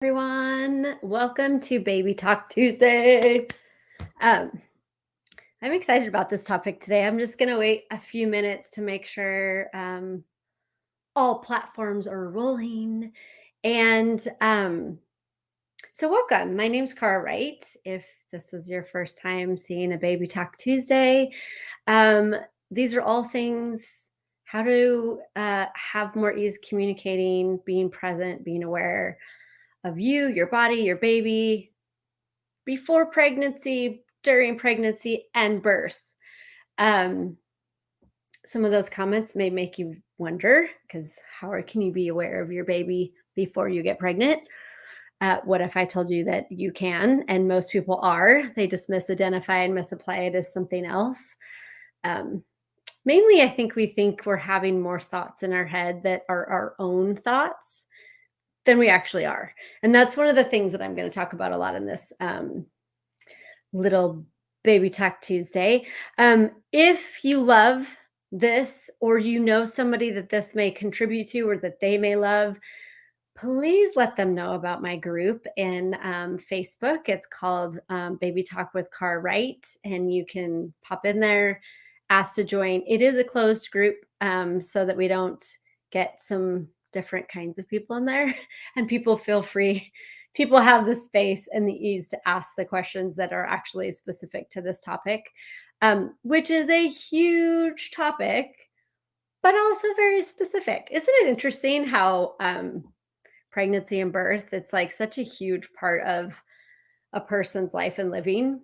Everyone. Welcome to Baby Talk Tuesday. Um, I'm excited about this topic today. I'm just going to wait a few minutes to make sure all platforms are rolling. And so, welcome. My name's Cara Wright. If this is your first time seeing a Baby Talk Tuesday, um, these are all things how to have more ease communicating, being present, being aware of you, your body, your baby, before pregnancy, during pregnancy, and birth. Um, some of those comments may make you wonder because can you be aware of your baby before you get pregnant? What if I told you that you can? And most people are. They just misidentify and misapply it as something else. Um, Mainly, I think we're having more thoughts in our head that are our own thoughts than we actually are. And that's one of the things that I'm going to talk about a lot in this little Baby Talk Tuesday. If you love this or you know somebody that this may contribute to or that they may love, please let them know about my group in Facebook. It's called Baby Talk with Cara Wright, and you can pop in there, ask to join. It is a closed group so that we don't get some different kinds of people in there, and people feel free. People have the space and the ease to ask the questions that are actually specific to this topic, which is a huge topic, but also very specific. Isn't it interesting how pregnancy and birth, it's like such a huge part of a person's life and living,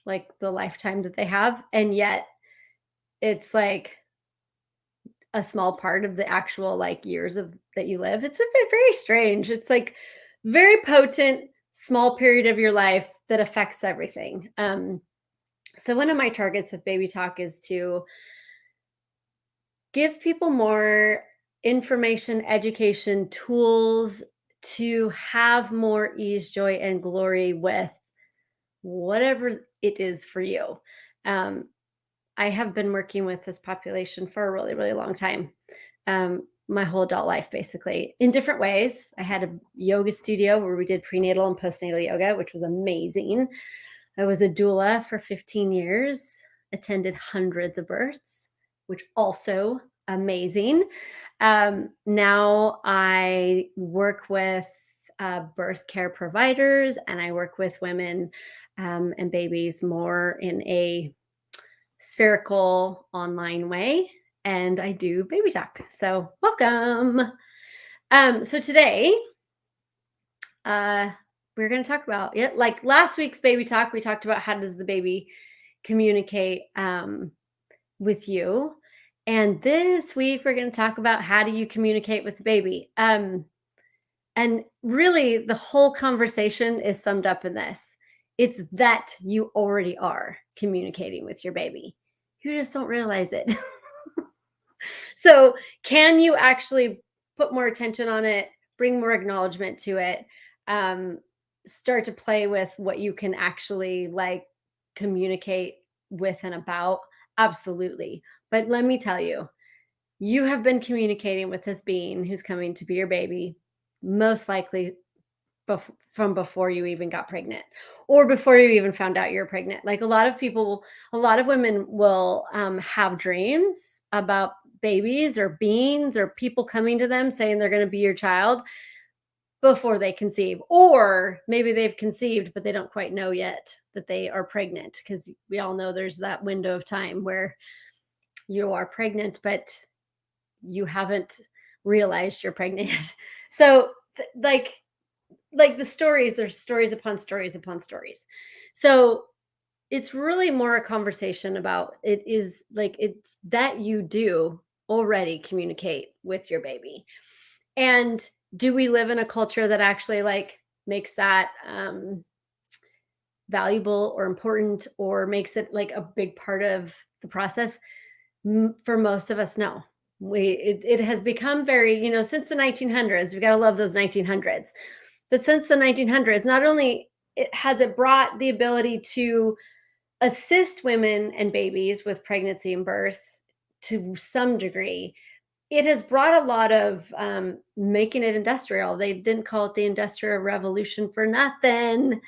like the lifetime that they have. And yet it's like a small part of the actual like years of that you live. It's a very strange. It's like very potent, small period of your life that affects everything. So one of my targets with Baby Talk is to give people more information, education, tools to have more ease, joy, and glory with whatever it is for you. Um, I have been working with this population for a really, really long time. My whole adult life, basically, in different ways. I had a yoga studio where we did prenatal and postnatal yoga, which was amazing. I was a doula for 15 years, attended hundreds of births, which also amazing. Now I work with birth care providers and I work with women and babies more in a spherical online way. And I do baby talk. So welcome. So today, uh, we're going to talk about it. Like last week's baby talk, we talked about how does the baby communicate with you. And this week, we're going to talk about how do you communicate with the baby. And really, the whole conversation is summed up in this. It's that you already are communicating with your baby. You just don't realize it. So, can you actually put more attention on it, bring more acknowledgement to it, um, start to play with what you can actually like communicate with and about? Absolutely. But let me tell you, you have been communicating with this being who's coming to be your baby, most likely from before you even got pregnant or before you even found out you're pregnant. Like a lot of women will have dreams about babies or beings or people coming to them saying they're going to be your child before they conceive, or maybe they've conceived but they don't quite know yet that they are pregnant, because we all know there's that window of time where you are pregnant but you haven't realized you're pregnant yet. So like the stories, there's stories upon stories upon stories. So it's really more a conversation about it is like it's that you do already communicate with your baby. And do we live in a culture that actually like makes that valuable or important or makes it like a big part of the process? For most of us, no. It has become very, since the 1900s, we got to love those 1900s. But since the 1900s, not only has it brought the ability to assist women and babies with pregnancy and birth to some degree, it has brought a lot of making it industrial. They didn't call it the Industrial Revolution for nothing.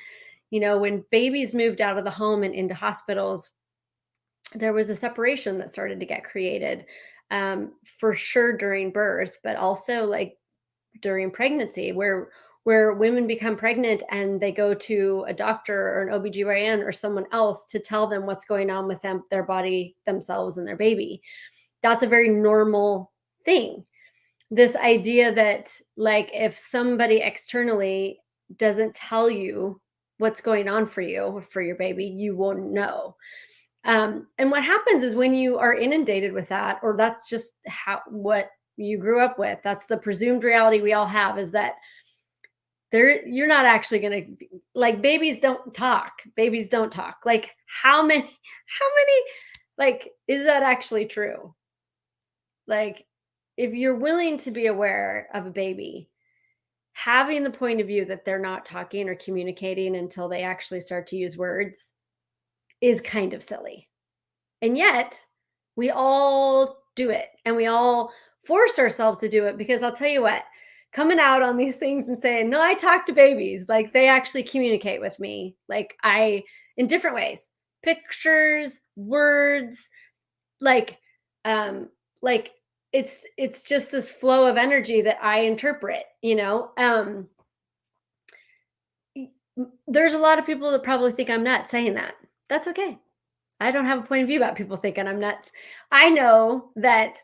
When babies moved out of the home and into hospitals, there was a separation that started to get created, for sure during birth, but also like during pregnancy, where women become pregnant and they go to a doctor or an OBGYN or someone else to tell them what's going on with them, their body, themselves, and their baby. That's a very normal thing. This idea that, like, if somebody externally doesn't tell you what's going on for you or for your baby, you won't know. And what happens is when you are inundated with that, or that's just what you grew up with, that's the presumed reality we all have, is that you're not actually going to, like, babies don't talk. Like, how many, like, is that actually true? Like, if you're willing to be aware of a baby, having the point of view that they're not talking or communicating until they actually start to use words is kind of silly. And yet, we all do it, and we all force ourselves to do it, because I'll tell you what, coming out on these things and saying, "No, I talk to babies, like, they actually communicate with me, like, in different ways, pictures, words, like, um, like, it's just this flow of energy that I interpret, there's a lot of people that probably think I'm nuts saying that. That's okay. I don't have a point of view about people thinking I'm nuts. I know that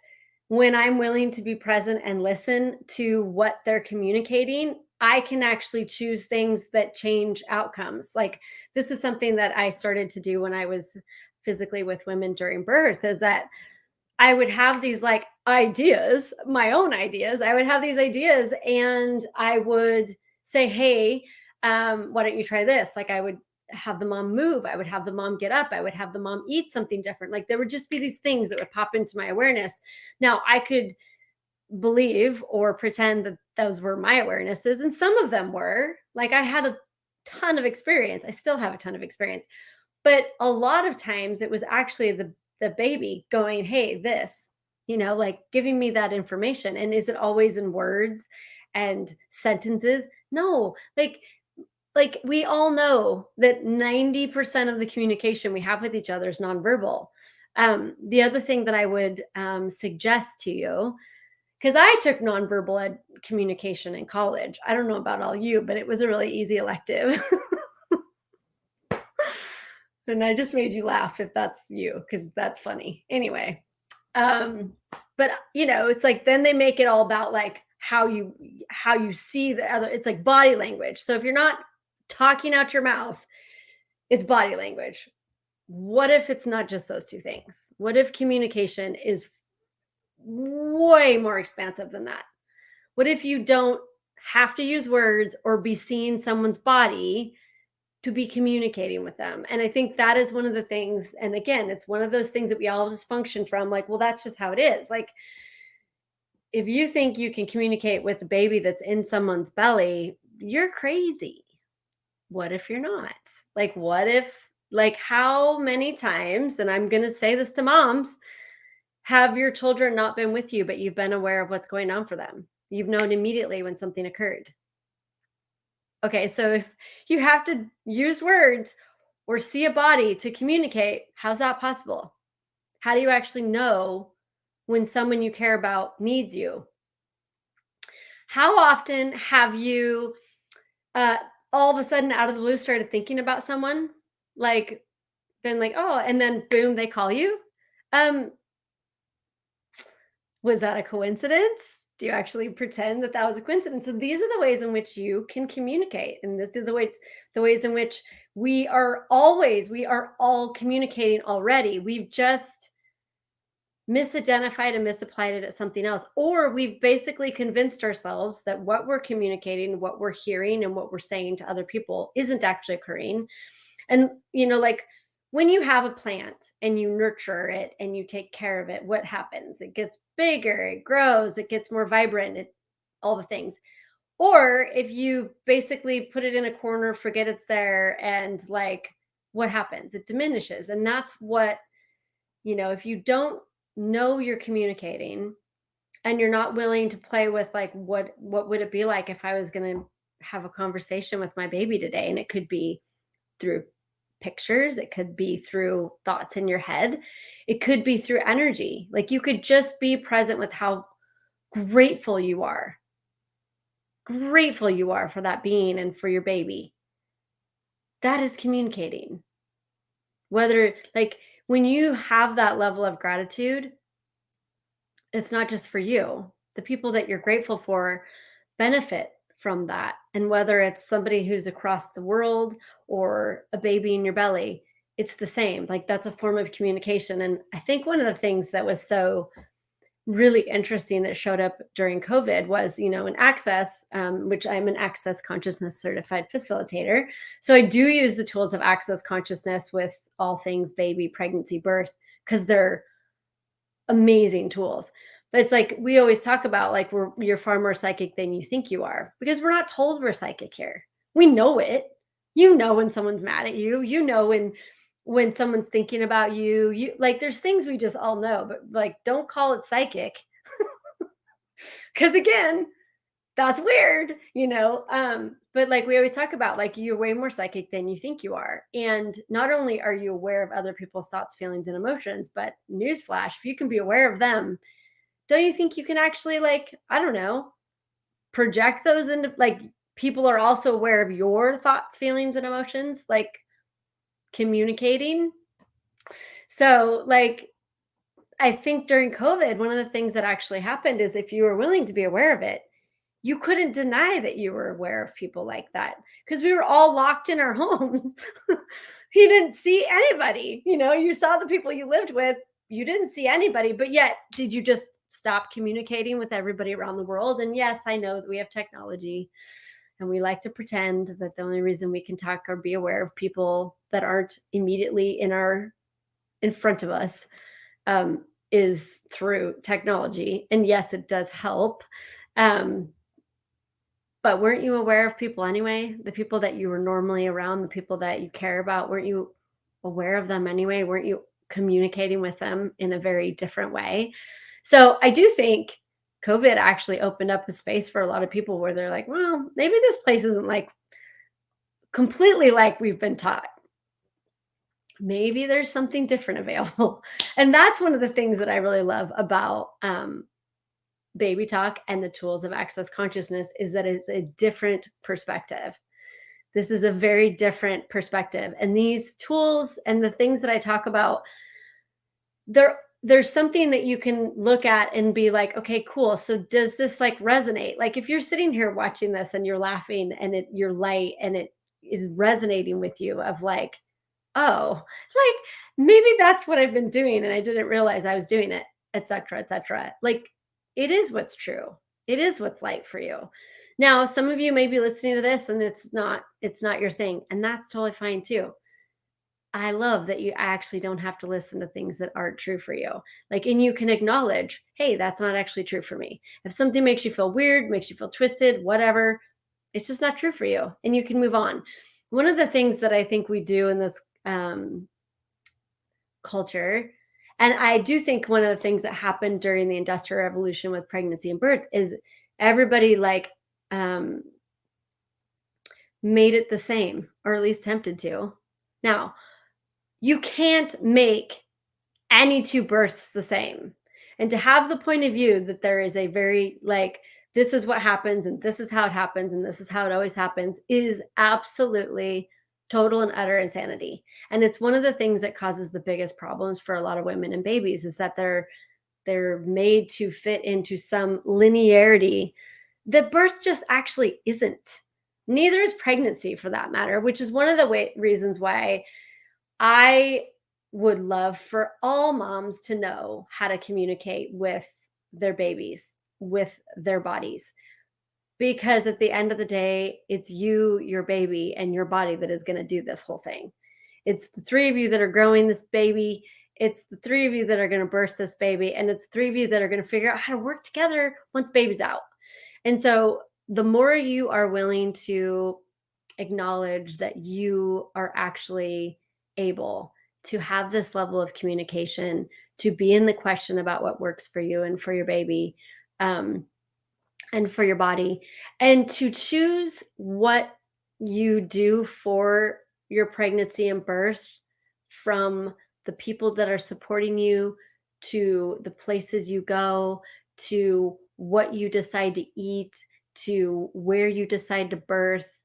when I'm willing to be present and listen to what they're communicating, I can actually choose things that change outcomes. Like, this is something that I started to do when I was physically with women during birth, is that I would have these, like, ideas, my own ideas. I would have these ideas and I would say, "Hey, why don't you try this?" Like, I would have the mom move. I would have the mom get up. I would have the mom eat something different. Like, there would just be these things that would pop into my awareness. Now, I could believe or pretend that those were my awarenesses, and some of them were. Like, I had a ton of experience. I still have a ton of experience. But a lot of times it was actually the baby going, "Hey, this," like, giving me that information. And is it always in words and sentences? No. Like, we all know that 90% of the communication we have with each other is nonverbal. The other thing that I would suggest to you, because I took nonverbal communication in college. I don't know about all you, but it was a really easy elective. And I just made you laugh if that's you, because that's funny. Anyway, um, but it's like, then they make it all about, like, how you see the other. It's like body language. So if you're not talking out your mouth, it's body language. What if it's not just those two things? What if communication is way more expansive than that? What if you don't have to use words or be seeing someone's body to be communicating with them? And I think that is one of the things. And again, it's one of those things that we all just function from, like, well, that's just how it is. Like, if you think you can communicate with the baby that's in someone's belly, you're crazy. What if you're not? Like, what if, like, how many times, and I'm going to say this to moms, have your children not been with you, but you've been aware of what's going on for them? You've known immediately when something occurred. Okay, so if you have to use words or see a body to communicate, how's that possible? How do you actually know when someone you care about needs you? How often have you uh, all of a sudden, out of the blue, started thinking about someone? Like, been like, "Oh," and then boom, they call you? Um, was that a coincidence? Do you actually pretend that that was a coincidence? So these are the ways in which you can communicate, and this is the ways in which we are all communicating already. We've just misidentified and misapplied it as something else, or we've basically convinced ourselves that what we're communicating, what we're hearing, and what we're saying to other people isn't actually occurring. And like, when you have a plant and you nurture it and you take care of it, what happens? It gets bigger, it grows, it gets more vibrant, all the things. Or if you basically put it in a corner, forget it's there, and, like, what happens? It diminishes. And that's what, if you don't know you're communicating, and you're not willing to play with like what would it be like if I was going to have a conversation with my baby today, and it could be through pictures, it could be through thoughts in your head, it could be through energy. Like you could just be present with how grateful you are, grateful you are for that being and for your baby. That is communicating. Whether like when you have that level of gratitude, it's not just for you. The people that you're grateful for benefit from that. And whether it's somebody who's across the world or a baby in your belly, it's the same. Like that's a form of communication. And I think one of the things that was so really interesting that showed up during COVID was, in Access, which I'm an Access Consciousness certified facilitator. So I do use the tools of Access Consciousness with all things baby, pregnancy, birth, because they're amazing tools. But it's like we always talk about like you're far more psychic than you think you are because we're not told we're psychic here. We know it. You know when someone's mad at you. You know when someone's thinking about you. You like there's things we just all know, but like don't call it psychic because again, that's weird, but like we always talk about, like you're way more psychic than you think you are. And not only are you aware of other people's thoughts, feelings, and emotions, but newsflash, if you can be aware of them, don't you think you can actually, like, I don't know, project those into like people are also aware of your thoughts, feelings, and emotions, like communicating. So, like, I think during COVID, one of the things that actually happened is if you were willing to be aware of it, you couldn't deny that you were aware of people like that because we were all locked in our homes. You didn't see anybody, you saw the people you lived with, you didn't see anybody, but yet did you just stop communicating with everybody around the world? And yes, I know that we have technology and we like to pretend that the only reason we can talk or be aware of people that aren't immediately in front of us is through technology. And yes, it does help. Um, but weren't you aware of people anyway? The people that you were normally around, the people that you care about, weren't you aware of them anyway? Weren't you communicating with them in a very different way? So I do think COVID actually opened up a space for a lot of people where they're like, well, maybe this place isn't like completely like we've been taught. Maybe there's something different available. And that's one of the things that I really love about baby talk and the tools of Access Consciousness is that it's a different perspective. This is a very different perspective. And these tools and the things that I talk about, there's something that you can look at and be like, okay, cool. So does this like resonate? Like if you're sitting here watching this and you're laughing and you're light and it is resonating with you of like, oh, like maybe that's what I've been doing and I didn't realize I was doing it, etc., etc. Like it is what's true. It is what's light for you. Now, some of you may be listening to this and it's not your thing, and that's totally fine too. I love that you actually don't have to listen to things that aren't true for you. Like, and you can acknowledge, hey, that's not actually true for me. If something makes you feel weird, makes you feel twisted, whatever, it's just not true for you. And you can move on. One of the things that I think we do in this culture, and I do think one of the things that happened during the Industrial Revolution with pregnancy and birth is everybody like um, made it the same, or at least attempted to. Now, you can't make any two births the same. And to have the point of view that there is a very like, this is what happens, and this is how it happens, and this is how it always happens is absolutely total and utter insanity. And it's one of the things that causes the biggest problems for a lot of women and babies is that they're made to fit into some linearity that birth just actually isn't. Neither is pregnancy for that matter, which is one of the reasons why I would love for all moms to know how to communicate with their babies, with their bodies. Because at the end of the day, it's you, your baby, and your body that is going to do this whole thing. It's the three of you that are growing this baby. It's the three of you that are going to birth this baby. And it's the three of you that are going to figure out how to work together once baby's out. And so the more you are willing to acknowledge that you are actually able to have this level of communication, to be in the question about what works for you and for your baby, um, and for your body, and to choose what you do for your pregnancy and birth, from the people that are supporting you, to the places you go, to what you decide to eat, to where you decide to birth,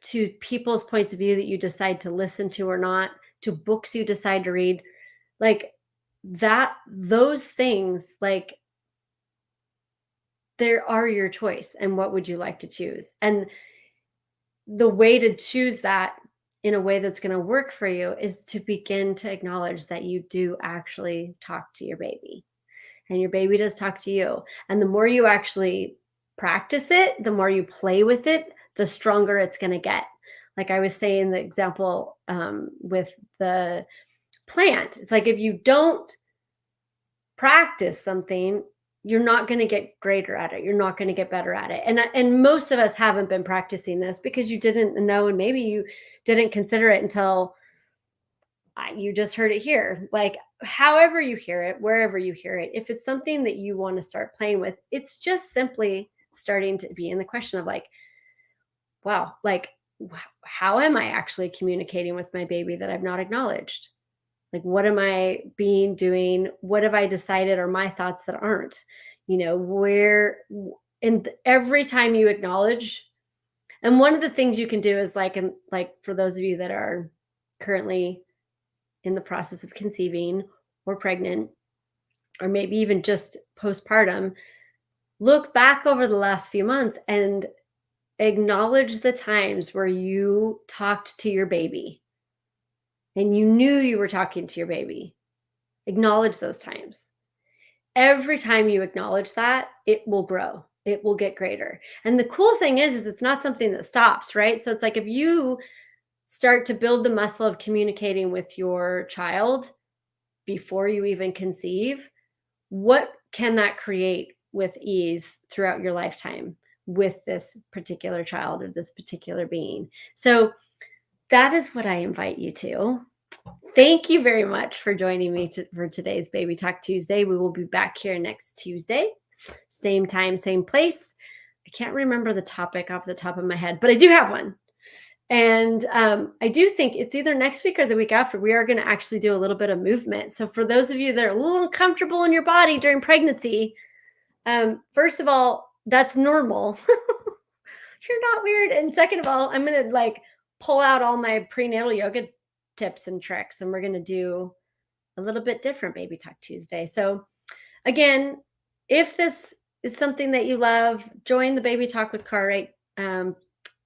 to people's points of view that you decide to listen to or not, to books you decide to read, like that, those things, like, there are your choice. And what would you like to choose? And the way to choose that in a way that's going to work for you is to begin to acknowledge that you do actually talk to your baby, and your baby does talk to you. And the more you actually practice it, the more you play with it, the stronger it's going to get. Like I was saying, the example with the plant, it's like if you don't practice something, you're not going to get greater at it. You're not going to get better at it. And most of us haven't been practicing this because you didn't know, and maybe you didn't consider it until you just heard it here. Like, however you hear it, wherever you hear it, if it's something that you want to start playing with, it's just simply starting to be in the question of like, wow, like how am I actually communicating with my baby that I've not acknowledged? Like, what am I being doing? What have I decided are my thoughts that aren't? Where, and every time you acknowledge, and one of the things you can do is like, and like for those of you that are currently in the process of conceiving or pregnant, or maybe even just postpartum, look back over the last few months and acknowledge the times where you talked to your baby and you knew you were talking to your baby. Acknowledge those times. Every time you acknowledge that, it will grow. It will get greater. And the cool thing is it's not something that stops, right? So it's like if you start to build the muscle of communicating with your child before you even conceive, what can that create with ease throughout your lifetime with this particular child or this particular being? So that is what I invite you to. Thank you very much for joining me for today's Baby Talk Tuesday. We will be back here next Tuesday, same time, same place. I can't remember the topic off the top of my head, but I do have one. And I do think it's either next week or the week after. We are going to actually do a little bit of movement. So for those of you that are a little uncomfortable in your body during pregnancy, first of all, that's normal. You're not weird. And second of all, I'm going to like pull out all my prenatal yoga tips and tricks, and we're going to do a little bit different Baby Talk Tuesday. So again, if this is something that you love, join the Baby Talk with Cartwright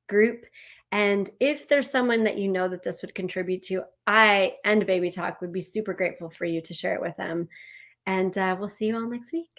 group. And if there's someone that you know that this would contribute to, I and Baby Talk would be super grateful for you to share it with them. And we'll see you all next week.